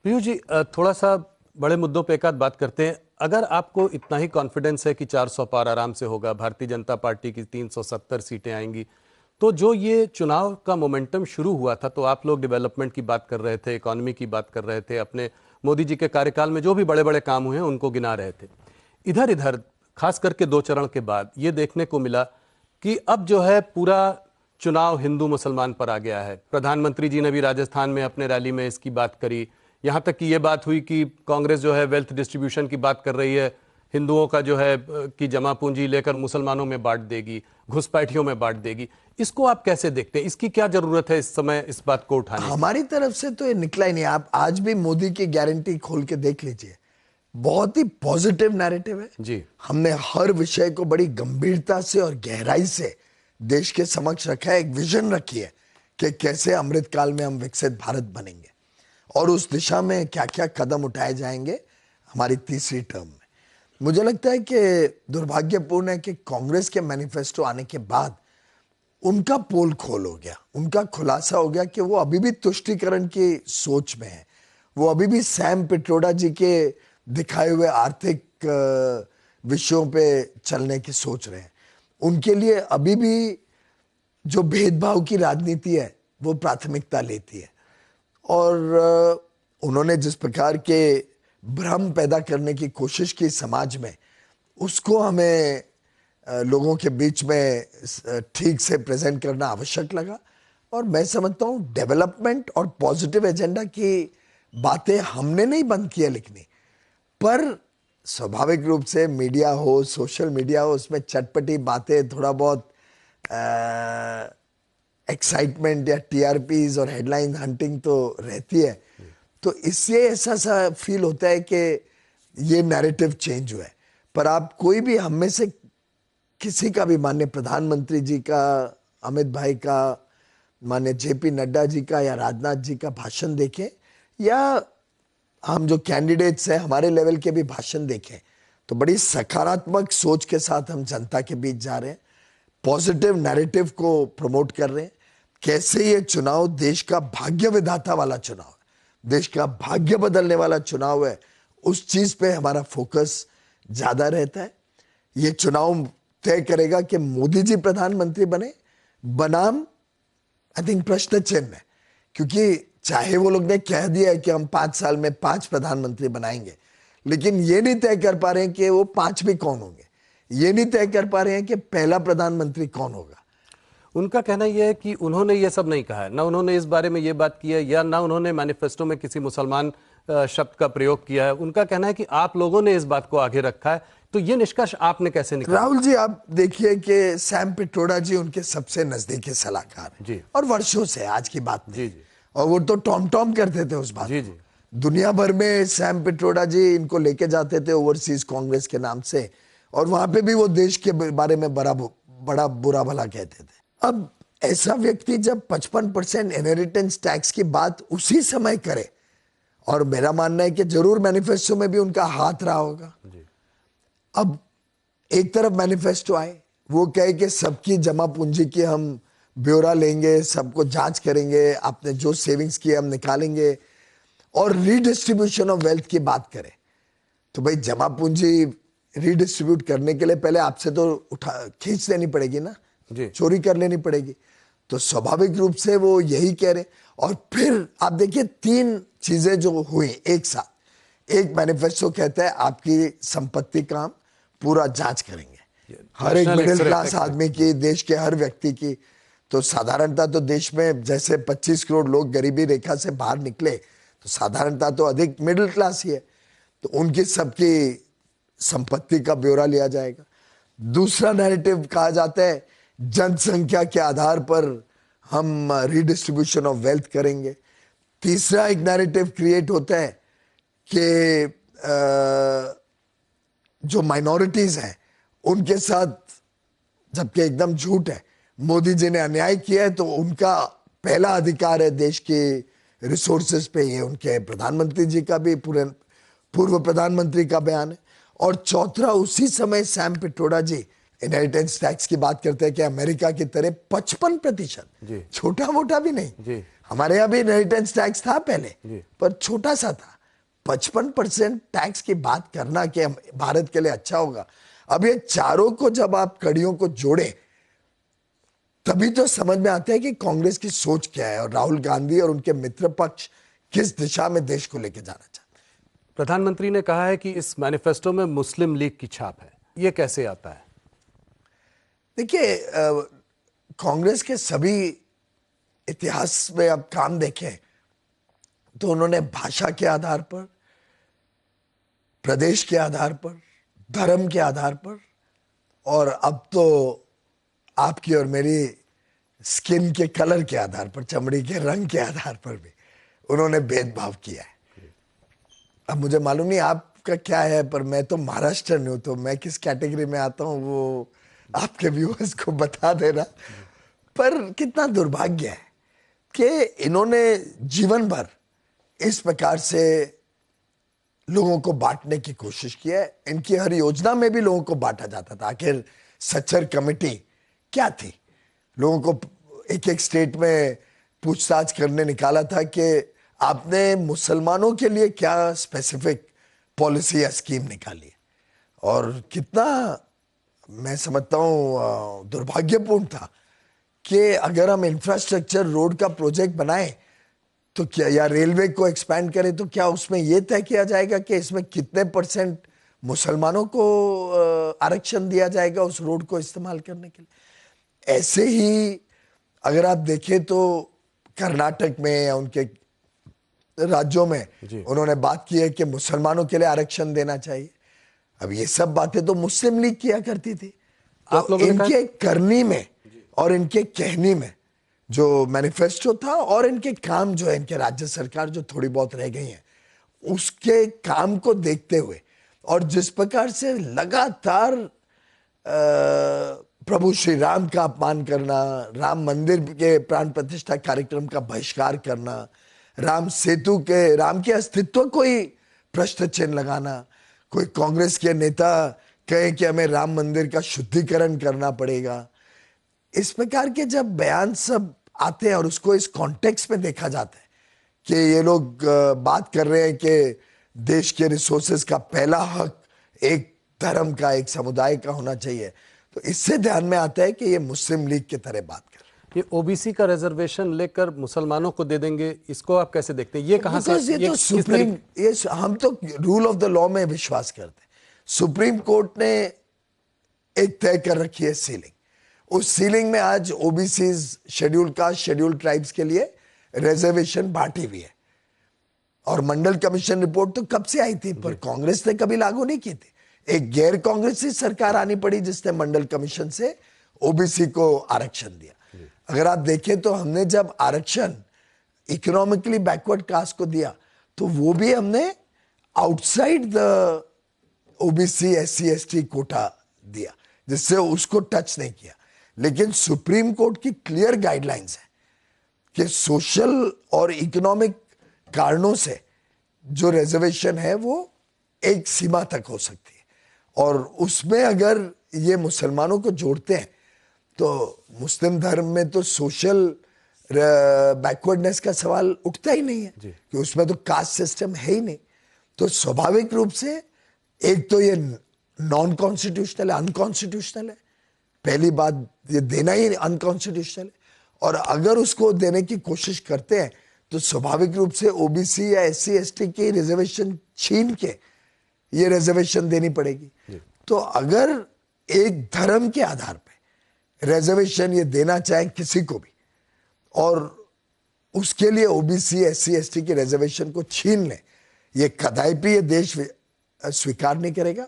पीयूष जी, थोड़ा सा बड़े मुद्दों पे एक आध बात करते हैं। अगर आपको इतना ही कॉन्फिडेंस है कि 400 पार आराम से होगा, भारतीय जनता पार्टी की 370 सीटें आएंगी, तो जो ये चुनाव का मोमेंटम शुरू हुआ था, तो आप लोग डेवलपमेंट की बात कर रहे थे, इकोनॉमी की बात कर रहे थे, अपने मोदी जी के कार्यकाल में जो भी बड़े बड़े काम हुए हैं उनको गिना रहे थे। इधर इधर खास करके 2 चरण के बाद ये देखने को मिला कि अब जो है पूरा चुनाव हिंदू मुसलमान पर आ गया है। प्रधानमंत्री जी ने भी राजस्थान में अपने रैली में इसकी बात करी। यहां तक कि ये बात हुई कि कांग्रेस जो है वेल्थ डिस्ट्रीब्यूशन की बात कर रही है, हिंदुओं का जो है कि जमा पूंजी लेकर मुसलमानों में बांट देगी, घुसपैठियों में बांट देगी। इसको आप कैसे देखते हैं? इसकी क्या जरूरत है इस समय इस बात को उठाने? हमारी तरफ से तो ये निकला ही नहीं। आप आज भी मोदी की गारंटी खोल के देख लीजिए, बहुत ही पॉजिटिव नैरेटिव है जी। हमने हर विषय को बड़ी गंभीरता से और गहराई से देश के समक्ष रखा है। एक विजन रखी है कि कैसे अमृतकाल में हम विकसित भारत बनेंगे और उस दिशा में क्या क्या कदम उठाए जाएंगे हमारी तीसरी टर्म में। मुझे लगता है कि दुर्भाग्यपूर्ण है कि कांग्रेस के मैनिफेस्टो आने के बाद उनका पोल खोल हो गया, उनका खुलासा हो गया कि वो अभी भी तुष्टीकरण की सोच में है। वो अभी भी सैम पिट्रोडा जी के दिखाए हुए आर्थिक विषयों पे चलने की सोच रहे हैं। उनके लिए अभी भी जो भेदभाव की राजनीति है वो प्राथमिकता लेती है। और उन्होंने जिस प्रकार के भ्रम पैदा करने की कोशिश की समाज में, उसको हमें लोगों के बीच में ठीक से प्रेजेंट करना आवश्यक लगा। और मैं समझता हूँ डेवलपमेंट और पॉजिटिव एजेंडा की बातें हमने नहीं बंद किया लिखनी, पर स्वाभाविक रूप से मीडिया हो, सोशल मीडिया हो, उसमें चटपटी बातें, थोड़ा बहुत एक्साइटमेंट या टीआरपीज और हेडलाइन हंटिंग तो रहती है। तो इससे ऐसा सा फील होता है कि ये नैरेटिव चेंज हुआ है। पर आप कोई भी हम में से किसी का भी, माननीय प्रधानमंत्री जी का, अमित भाई का, माननीय जेपी नड्डा जी का या राजनाथ जी का भाषण देखें, या हम जो कैंडिडेट्स हैं हमारे लेवल के भी भाषण देखें, तो बड़ी सकारात्मक सोच के साथ हम जनता के बीच जा रहे हैं, पॉजिटिव नैरेटिव को प्रमोट कर रहे हैं। कैसे ये चुनाव देश का भाग्य विधाता वाला चुनाव है, देश का भाग्य बदलने वाला चुनाव है, उस चीज पे हमारा फोकस ज्यादा रहता है। ये चुनाव तय करेगा कि मोदी जी प्रधानमंत्री बने बनाम आई थिंक प्रश्न चिन्ह है, क्योंकि चाहे वो लोग ने कह दिया है कि हम 5 साल में 5 प्रधानमंत्री बनाएंगे, लेकिन ये नहीं तय कर पा रहे हैं कि वो 5 भी कौन होंगे, ये नहीं तय कर पा रहे हैं कि पहला प्रधानमंत्री कौन होगा। उनका कहना यह है कि उन्होंने ये सब नहीं कहा है, ना उन्होंने इस बारे में ये बात की है, या ना उन्होंने मैनिफेस्टो में किसी मुसलमान शब्द का प्रयोग किया है। उनका कहना है कि आप लोगों ने इस बात को आगे रखा है। तो ये निष्कर्ष आपने कैसे निकाला? राहुल जी, आप देखिए कि सैम पिट्रोडा जी उनके सबसे नजदीकी सलाहकार हैं और वर्षों से, आज की बात नहीं। जी। और वो तो टॉम टॉम करते थे उस बात जी को। जी। दुनिया भर में सैम पिट्रोडा जी इनको लेके जाते थे ओवरसीज कांग्रेस के नाम से, और वहां पे भी वो देश के बारे में बड़ा बुरा भला कहते थे। अब ऐसा व्यक्ति जब 55% इनहेरिटेंस टैक्स की बात उसी समय करे, और मेरा मानना है कि जरूर मैनिफेस्टो में भी उनका हाथ रहा होगा। अब एक तरफ मैनिफेस्टो आए, वो कहे कि सबकी जमा पूंजी की हम ब्यौरा लेंगे, सबको जांच करेंगे, आपने जो सेविंग्स किए हम निकालेंगे, और रीडिस्ट्रीब्यूशन ऑफ वेल्थ की बात करें। तो भाई जमा पूंजी रीडिस्ट्रीब्यूट करने के लिए पहले आपसे तो खींच लेनी पड़ेगी ना, चोरी कर लेनी पड़ेगी। तो स्वाभाविक रूप से वो यही कह रहे। और फिर आप देखिए 3 चीजें जो हुई एक साथ। एक मैनिफेस्टो कहता है आपकी संपत्ति का हम पूरा जांच करेंगे, हर एक मिडिल क्लास आदमी की, देश के हर व्यक्ति की। तो साधारणता तो देश में जैसे 25 करोड़ लोग गरीबी रेखा से बाहर निकले, तो साधारणता तो अधिक मिडिल क्लास ही है, तो उनकी सबकी संपत्ति का ब्यौरा लिया जाएगा। दूसरा नैरेटिव कहा जाता है जनसंख्या के आधार पर हम रीडिस्ट्रीब्यूशन ऑफ वेल्थ करेंगे। तीसरा एक नैरेटिव क्रिएट होता है कि जो माइनॉरिटीज हैं उनके साथ, जबकि एकदम झूठ है, मोदी जी ने अन्याय किया है तो उनका पहला अधिकार है देश के रिसोर्सेज पे। ये उनके प्रधानमंत्री जी का भी, पूर्व प्रधानमंत्री का बयान है। और चौथा, उसी समय सैम पिट्रोडा जी इनहेरिटेंस टैक्स की बात करते हैं कि अमेरिका की तरह 55%, छोटा मोटा भी नहीं, हमारे यहाँ भी इनहेरिटेंस टैक्स था पहले, जी। पर छोटा सा था। 55% टैक्स की बात करना कि भारत के लिए अच्छा होगा, अब ये चारों को जब आप कड़ियों को जोड़े तभी तो समझ में आता है कि कांग्रेस की सोच क्या है और राहुल गांधी और उनके मित्र पक्ष किस दिशा में देश को लेकर जाना चाहते हैं। प्रधानमंत्री ने कहा है कि इस मैनिफेस्टो में मुस्लिम लीग की छाप है, ये कैसे आता है? देखिए, कांग्रेस के सभी इतिहास में आप काम देखें तो उन्होंने भाषा के आधार पर, प्रदेश के आधार पर, धर्म के आधार पर और अब तो आपकी और मेरी स्किन के कलर के आधार पर, चमड़ी के रंग के आधार पर भी उन्होंने भेदभाव किया है। अब मुझे मालूम नहीं आपका क्या है, पर मैं तो महाराष्ट्र हूं, तो मैं किस कैटेगरी में आता हूं वो आपके व्यूअर्स को बता देना। पर कितना दुर्भाग्य है कि इन्होंने जीवन भर इस प्रकार से लोगों को बांटने की कोशिश की है। इनकी हर योजना में भी लोगों को बांटा जाता था। आखिर सच्चर कमेटी क्या थी? लोगों को एक एक स्टेट में पूछताछ करने निकाला था कि आपने मुसलमानों के लिए क्या स्पेसिफिक पॉलिसी या स्कीम निकाली है। और कितना मैं समझता हूं दुर्भाग्यपूर्ण था कि अगर हम इंफ्रास्ट्रक्चर रोड का प्रोजेक्ट बनाएं तो क्या, या रेलवे को एक्सपैंड करें तो क्या उसमें यह तय किया जाएगा कि इसमें कितने % मुसलमानों को आरक्षण दिया जाएगा उस रोड को इस्तेमाल करने के लिए। ऐसे ही अगर आप देखें तो कर्नाटक में या उनके राज्यों में उन्होंने बात की है कि मुसलमानों के लिए आरक्षण देना चाहिए। अब ये सब बातें तो मुस्लिम लीग किया करती थी। आप तो लोगों ने इनके करनी में और इनके कहनी में जो मैनिफेस्टो था और इनके काम जो है, इनके राज्य सरकार जो थोड़ी बहुत रह गई है, उसके काम को देखते हुए और जिस प्रकार से लगातार प्रभु श्री राम का अपमान करना, राम मंदिर के प्राण प्रतिष्ठा कार्यक्रम का बहिष्कार करना, राम सेतु के, राम के अस्तित्व को ही प्रश्न चिन्ह लगाना, कोई कांग्रेस के नेता कहे कि हमें राम मंदिर का शुद्धिकरण करना पड़ेगा, इस प्रकार के जब बयान सब आते हैं और उसको इस कॉन्टेक्स्ट में देखा जाता है कि ये लोग बात कर रहे हैं कि देश के रिसोर्सेज का पहला हक एक धर्म का, एक समुदाय का होना चाहिए, तो इससे ध्यान में आता है कि ये मुस्लिम लीग की तरह बात कर रहे हैं। ये ओबीसी का रिजर्वेशन लेकर मुसलमानों को दे देंगे, इसको आप कैसे देखते हैं? ये कहां से, ये तो सुप्रीम, ये हम तो रूल ऑफ द लॉ में विश्वास करते हैं। सुप्रीम कोर्ट ने एक तय कर रखी है सीलिंग, उस सीलिंग में आज OBC, schedule caste, schedule tribes के लिए रिजर्वेशन बांटी हुई है। और मंडल कमीशन रिपोर्ट तो कब से आई थी, पर कांग्रेस ने कभी लागू नहीं की थी। एक गैर कांग्रेसी सरकार आनी पड़ी जिसने मंडल कमीशन से ओबीसी को आरक्षण दिया। अगर आप देखें तो हमने जब आरक्षण इकोनॉमिकली बैकवर्ड कास्ट को दिया तो वो भी हमने outside the OBC SC ST quota दिया, जिससे उसको टच नहीं किया। लेकिन सुप्रीम कोर्ट की क्लियर गाइडलाइंस है कि सोशल और इकोनॉमिक कारणों से जो रिजर्वेशन है वो एक सीमा तक हो सकती है, और उसमें अगर ये मुसलमानों को जोड़ते हैं तो मुस्लिम धर्म में तो सोशल बैकवर्डनेस का सवाल उठता ही नहीं है कि उसमें तो कास्ट सिस्टम है ही नहीं। तो स्वाभाविक रूप से एक तो ये नॉन कॉन्स्टिट्यूशनल है, अनकॉन्स्टिट्यूशनल है। पहली बात, ये देना ही अनकॉन्स्टिट्यूशनल है, और अगर उसको देने की कोशिश करते हैं तो स्वाभाविक रूप से ओबीसी या SC ST की रिजर्वेशन छीन के ये रिजर्वेशन देनी पड़ेगी। तो अगर एक धर्म के आधार पे रिजर्वेशन ये देना चाहे किसी को भी, और उसके लिए ओबीसी SC ST की रिजर्वेशन को छीन ले, ये कदापि ये देश स्वीकार नहीं करेगा।